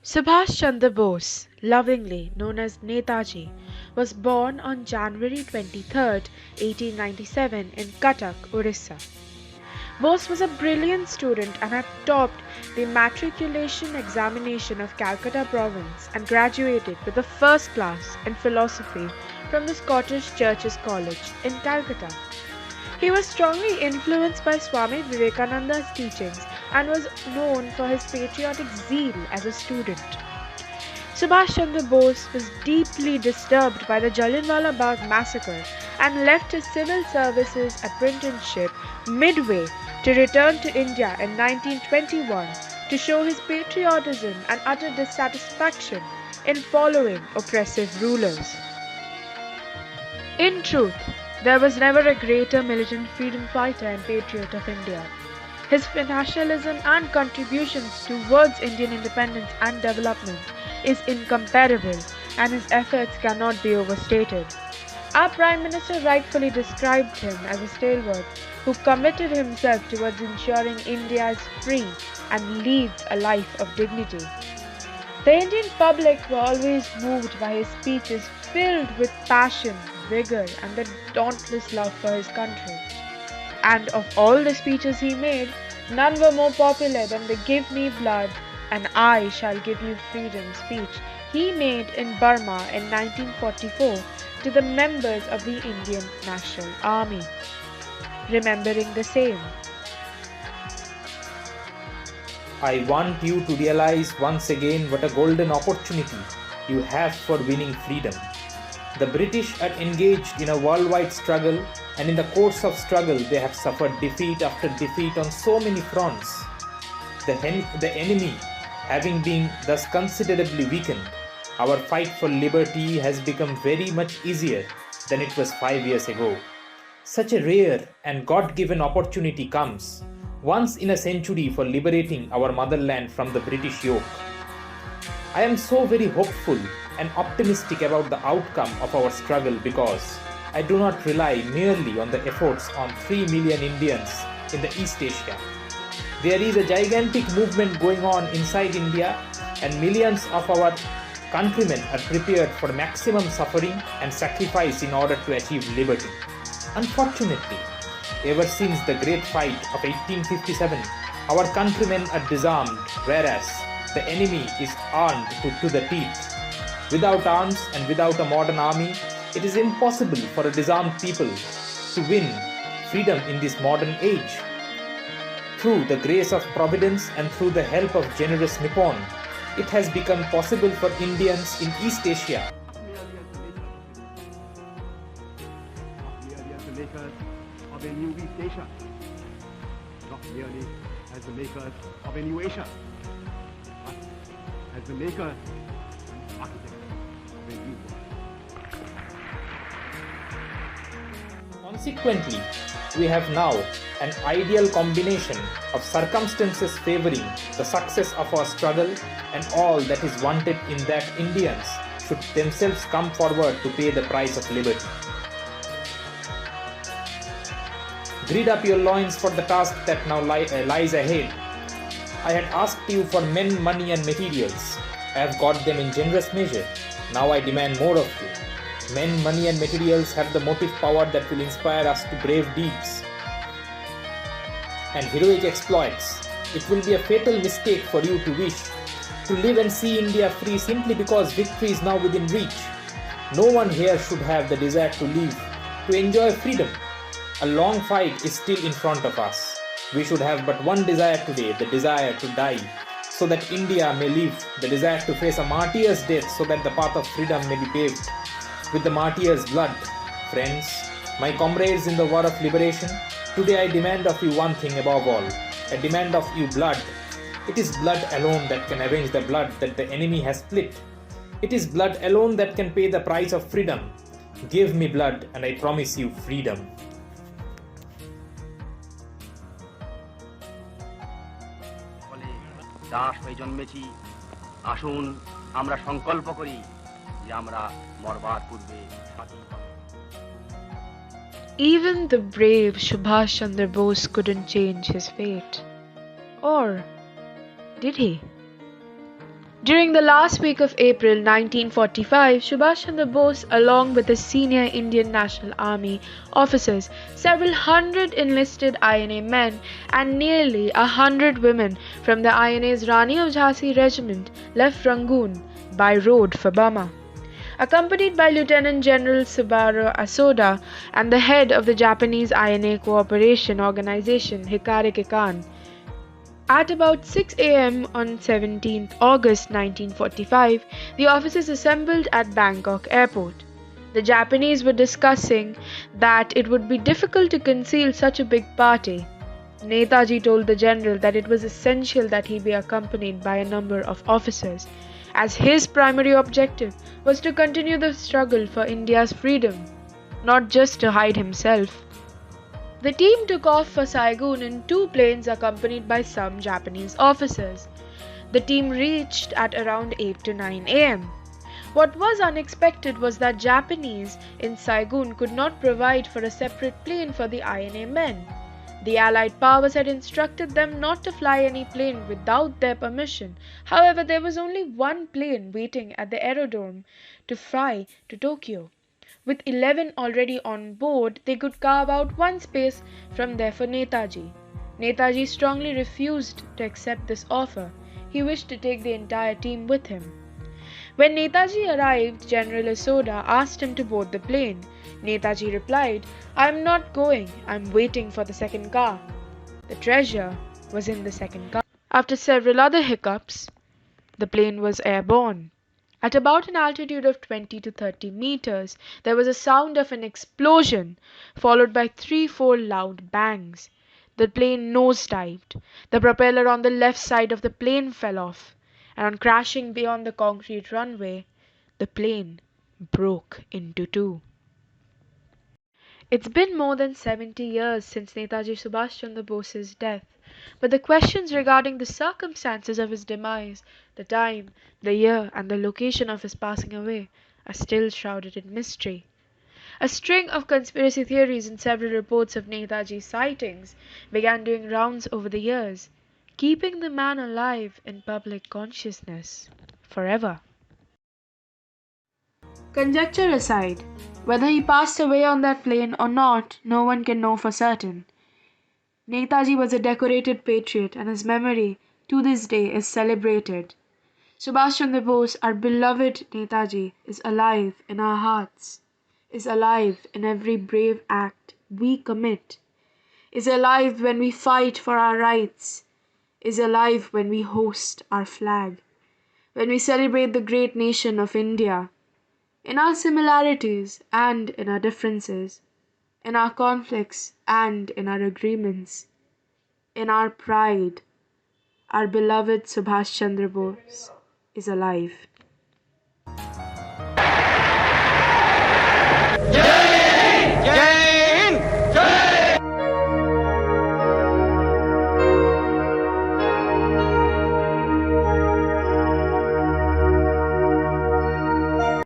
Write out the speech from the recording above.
Subhas Chandra Bose, lovingly known as Netaji, was born on January 23, 1897 in Cuttack, Orissa. Bose was a brilliant student and had topped the matriculation examination of Calcutta province and graduated with a first class in philosophy from the Scottish Churches College in Calcutta. He was strongly influenced by Swami Vivekananda's teachings and was known for his patriotic zeal as a student. Subhash Chandra Bose was deeply disturbed by the Jallianwala Bagh massacre and left his civil services apprenticeship midway to return to India in 1921 to show his patriotism and utter dissatisfaction in following oppressive rulers. In truth, there was never a greater militant freedom fighter and patriot of India. His nationalism and contributions towards Indian independence and development is incomparable, and his efforts cannot be overstated. Our Prime Minister rightfully described him as a stalwart who committed himself towards ensuring India is free and leads a life of dignity. The Indian public were always moved by his speeches filled with passion, vigor, and the dauntless love for his country. And of all the speeches he made, none were more popular than the "Give me blood and I shall give you freedom" speech he made in Burma in 1944 to the members of the Indian National Army. Remembering the same, I want you to realize once again what a golden opportunity you have for winning freedom. The British are engaged in a worldwide struggle, and in the course of struggle they have suffered defeat after defeat on so many fronts. The enemy having been thus considerably weakened, our fight for liberty has become very much easier than it was 5 years ago. Such a rare and God-given opportunity comes once in a century for liberating our motherland from the British yoke. I am so very hopeful and optimistic about the outcome of our struggle because I do not rely merely on the efforts of 3 million Indians in the East Asia. There is a gigantic movement going on inside India, and millions of our countrymen are prepared for maximum suffering and sacrifice in order to achieve liberty. Unfortunately, ever since the Great Fight of 1857, our countrymen are disarmed, whereas the enemy is armed to the teeth. Without arms and without a modern army, it is impossible for a disarmed people to win freedom in this modern age. Through the grace of Providence and through the help of generous Nippon, it has become possible for Indians in East Asia. Of a new East Asia, not merely as the makers of a new Asia, but as the makers and architects of a new world. Consequently, we have now an ideal combination of circumstances favoring the success of our struggle, and all that is wanted in that Indians should themselves come forward to pay the price of liberty. Gird up your loins for the task that now lies ahead. I had asked you for men, money and materials. I have got them in generous measure. Now I demand more of you. Men, money and materials have the motive power that will inspire us to brave deeds and heroic exploits. It will be a fatal mistake for you to wish to live and see India free simply because victory is now within reach. No one here should have the desire to live, to enjoy freedom. A long fight is still in front of us. We should have but one desire today, the desire to die, so that India may live, the desire to face a martyr's death so that the path of freedom may be paved with the martyr's blood. Friends, my comrades in the war of liberation, today I demand of you one thing above all. I demand of you blood. It is blood alone that can avenge the blood that the enemy has split. It is blood alone that can pay the price of freedom. Give me blood and I promise you freedom. Das হয়ে জন্মেছি, আসুন আমরা সংকল্প করি যে আমরা মরবার পূর্বে স্বাধীন হব। even the brave Subhash Chandra Bose couldn't change his fate. Or did he? During the last week of April 1945, Subhas Chandra Bose, along with the senior Indian National Army officers, several hundred enlisted INA men, and nearly 100 women from the INA's Rani of Jhansi regiment, left Rangoon by road for Burma. Accompanied by Lieutenant General Subaru Asoda and the head of the Japanese INA Cooperation Organization, Hikari Khan. At about 6 a.m. on 17th August 1945, the officers assembled at Bangkok airport. The Japanese were discussing that it would be difficult to conceal such a big party. Netaji told the general that it was essential that he be accompanied by a number of officers, as his primary objective was to continue the struggle for India's freedom, not just to hide himself. The team took off for Saigon in 2 planes accompanied by some Japanese officers. The team reached at around 8 to 9 am. What was unexpected was that Japanese in Saigon could not provide for a separate plane for the INA men. The Allied powers had instructed them not to fly any plane without their permission. However, there was only one plane waiting at the aerodrome to fly to Tokyo. With 11 already on board, they could carve out one space from there for Netaji. Netaji strongly refused to accept this offer. He wished to take the entire team with him. When Netaji arrived, General Asoda asked him to board the plane. Netaji replied, "I am not going, I am waiting for the second car." The treasure was in the second car. After several other hiccups, the plane was airborne. At about an altitude of 20 to 30 meters, there was a sound of an explosion, followed by 3-4 loud bangs. The plane nosedived. The propeller on the left side of the plane fell off, and on crashing beyond the concrete runway, the plane broke into 2. It's been more than 70 years since Netaji Subhash Chandra Bose's death, but the questions regarding the circumstances of his demise, the time, the year, and the location of his passing away are still shrouded in mystery. A string of conspiracy theories and several reports of Netaji's sightings began doing rounds over the years, keeping the man alive in public consciousness forever. Conjecture aside, whether he passed away on that plane or not, no one can know for certain. Netaji was a decorated patriot, and his memory to this day is celebrated. Subhash Chandra Bose, our beloved Netaji, is alive in our hearts, is alive in every brave act we commit, is alive when we fight for our rights, is alive when we hoist our flag, when we celebrate the great nation of India, in our similarities and in our differences, in our conflicts and in our agreements, in our pride. Our beloved Subhash Chandra Bose is alive.